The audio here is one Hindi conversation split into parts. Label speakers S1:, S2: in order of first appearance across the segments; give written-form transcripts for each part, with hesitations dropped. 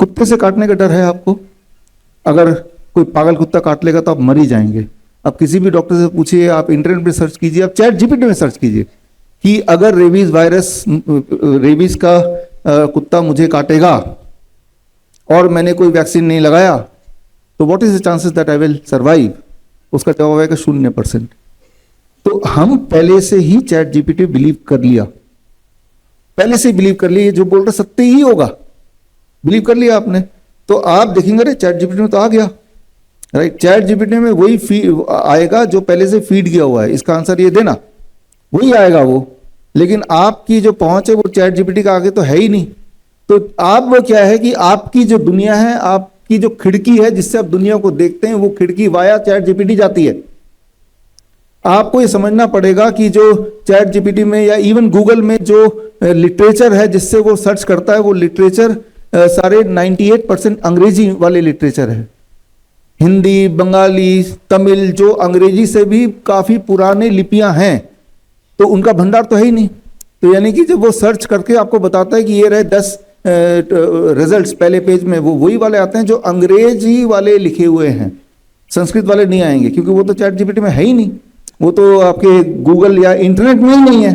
S1: कुत्ते से काटने का डर है आपको? अगर कोई पागल कुत्ता काट लेगा तो आप मर ही जाएंगे। अब किसी भी डॉक्टर से पूछिए, आप इंटरनेट पे सर्च कीजिए, आप चैट जीपीटी में सर्च कीजिए कि अगर रेबीज वायरस, रेबीज का कुत्ता मुझे काटेगा और मैंने कोई वैक्सीन नहीं लगाया तो what is the chances that I will survive? उसका जवाब आएगा 0%। तो हम पहले से ही चैट जीपीटी बिलीव कर लिया, पहले से ही बिलीव कर लिया, जो बोल रहा सत्य ही होगा, बिलीव कर लिया आपने। तो आप देखेंगे अरे चैट जीपीटी में तो आ गया, राइट। चैट जीपीटी में वही आएगा जो पहले से फीड किया हुआ है, इसका आंसर ये देना, वही आएगा वो। लेकिन आपकी जो पहुंच है वो चैट जीपीटी का आगे तो है ही नहीं। तो आप वो क्या है कि आपकी जो दुनिया है, आपकी जो खिड़की है जिससे आप दुनिया को देखते हैं, वो खिड़की वाया चैट जीपीटी जाती है। आपको ये समझना पड़ेगा कि जो चैट जीपीटी में या इवन गूगल में जो लिटरेचर है जिससे वो सर्च करता है, वो लिटरेचर सारे 98% अंग्रेजी वाले लिटरेचर है। हिंदी, बंगाली, तमिल, जो अंग्रेजी से भी काफी पुराने लिपियां हैं, तो उनका भंडार तो है ही नहीं। तो यानी कि जब वो सर्च करके आपको बताता है कि ये रहे 10 रिजल्ट्स पहले पेज में, वो वही वाले आते हैं जो अंग्रेजी वाले लिखे हुए हैं, संस्कृत वाले नहीं आएंगे, क्योंकि वो तो चैट जीपीटी में है ही नहीं, वो तो आपके गूगल या इंटरनेट में ही नहीं है।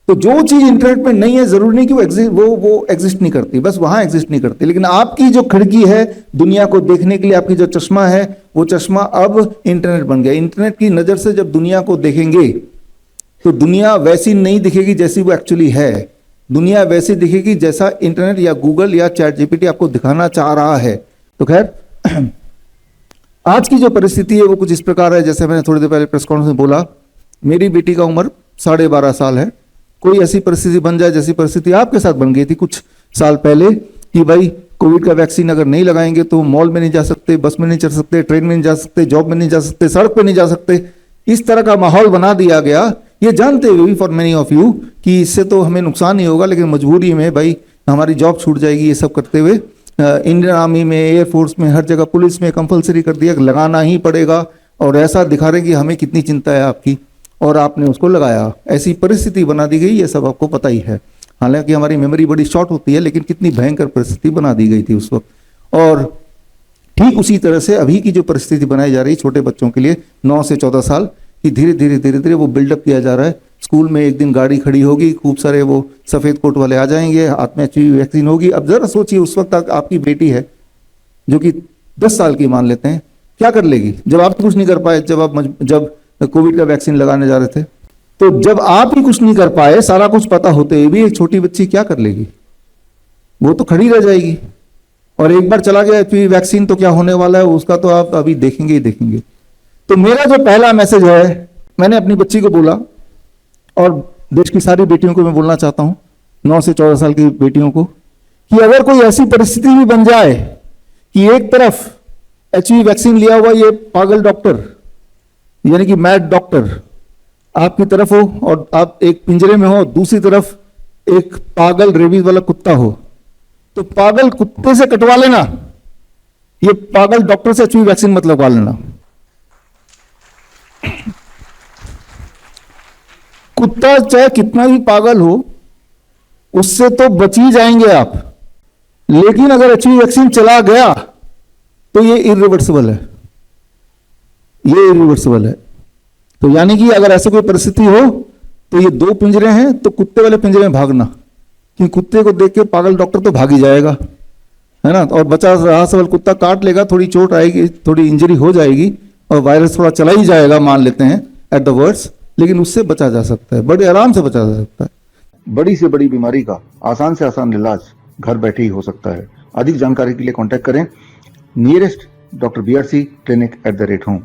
S1: तो जो चीज इंटरनेट में नहीं है, जरूरी नहीं कि वो एग्जिस्ट नहीं करती, बस वहां एग्जिस्ट नहीं करती। लेकिन आपकी जो खिड़की है दुनिया को देखने के लिए, आपकी जो चश्मा है, वो चश्मा अब इंटरनेट बन गया। इंटरनेट की नजर से जब दुनिया को देखेंगे तो दुनिया वैसी नहीं दिखेगी जैसी वो एक्चुअली है। दुनिया वैसी दिखेगी जैसा इंटरनेट या गूगल या चैट जीपीटी आपको दिखाना चाह रहा है। तो खैर, आज की जो परिस्थिति है वो कुछ इस प्रकार है, जैसे मैंने थोड़ी देर पहले प्रेस कॉन्फ्रेंस में बोला, मेरी बेटी का उम्र 12.5 साल है। कोई ऐसी परिस्थिति बन जाए जैसी परिस्थिति आपके साथ बन गई थी कुछ साल पहले, कि भाई कोविड का वैक्सीन अगर नहीं लगाएंगे तो मॉल में नहीं जा सकते, बस में नहीं चढ़ सकते, ट्रेन में नहीं जा सकते, जॉब में नहीं जा सकते, सड़क पे नहीं जा सकते, इस तरह का माहौल बना दिया गया, ये जानते हुए भी फॉर मेनी ऑफ यू कि इससे तो हमें नुकसान ही होगा, लेकिन मजबूरी में भाई हमारी जॉब छूट जाएगी, ये सब करते हुए इंडियन आर्मी में, एयरफोर्स में, हर जगह, पुलिस में कंपलसरी कर दिया, लगाना ही पड़ेगा। और ऐसा दिखा रहे कि हमें कितनी चिंता है आपकी, और आपने उसको लगाया। ऐसी परिस्थिति बना दी गई, ये सब आपको पता ही है। हालांकि हमारी मेमोरी बड़ी शॉर्ट होती है, लेकिन कितनी भयंकर परिस्थिति बना दी गई थी उस वक्त। और ठीक उसी तरह से अभी की जो परिस्थिति बनाई जा रही छोटे बच्चों के लिए 9 से 14 साल की, धीरे धीरे वो बिल्डअप किया जा रहा है। स्कूल में एक दिन गाड़ी खड़ी होगी, खूब सारे वो सफेद कोट वाले आ जाएंगे, हाथ में एचआईवी वैक्सीन होगी। अब जरा सोचिए, उस वक्त तक आपकी बेटी है जो कि 10 साल की मान लेते हैं, क्या कर लेगी? जब आप कुछ नहीं कर पाए, जब कोविड का वैक्सीन लगाने जा रहे थे, तो जब आप ही कुछ नहीं कर पाए, सारा कुछ पता होते हुए भी एक छोटी बच्ची क्या कर लेगी? वो तो खड़ी रह जाएगी। और एक बार चला गया एचआईवी वैक्सीन तो क्या होने वाला है उसका तो आप अभी देखेंगे ही देखेंगे। तो मेरा जो पहला मैसेज है, मैंने अपनी बच्ची को बोला, और देश की सारी बेटियों को मैं बोलना चाहता हूं, 9 से 14 साल की बेटियों को, कि अगर कोई ऐसी परिस्थिति भी बन जाए कि एक तरफ एचआईवी वैक्सीन लिया हुआ ये पागल डॉक्टर, यानी कि मैड डॉक्टर आपकी तरफ हो, और आप एक पिंजरे में हो, दूसरी तरफ एक पागल रेबीज वाला कुत्ता हो, तो पागल कुत्ते से कटवा लेना, ये पागल डॉक्टर से एचआईवी वैक्सीन मत लगवा लेना। कुत्ता चाहे कितना भी पागल हो, उससे तो बच ही जाएंगे आप, लेकिन अगर एचआईवी वैक्सीन चला गया तो ये इरिवर्सिबल है, ये इरिवर्सिबल है। तो यानी कि अगर ऐसी कोई परिस्थिति हो तो ये 2 पिंजरे हैं, तो कुत्ते वाले पिंजरे में भागना, क्योंकि कुत्ते को देख के पागल डॉक्टर तो भाग ही जाएगा, है ना। और बचा रहा सवाल, कुत्ता काट लेगा, थोड़ी चोट आएगी, थोड़ी इंजरी हो जाएगी, और वायरस थोड़ा चला ही जाएगा मान लेते हैं एट द वर्स्ट, लेकिन उससे बचा जा सकता है, बड़े आराम से बचा जा सकता है। बड़ी से बड़ी बीमारी का आसान से आसान इलाज घर बैठे ही हो सकता है। अधिक जानकारी के लिए कॉन्टैक्ट करें nearest doctor BRC clinic @home।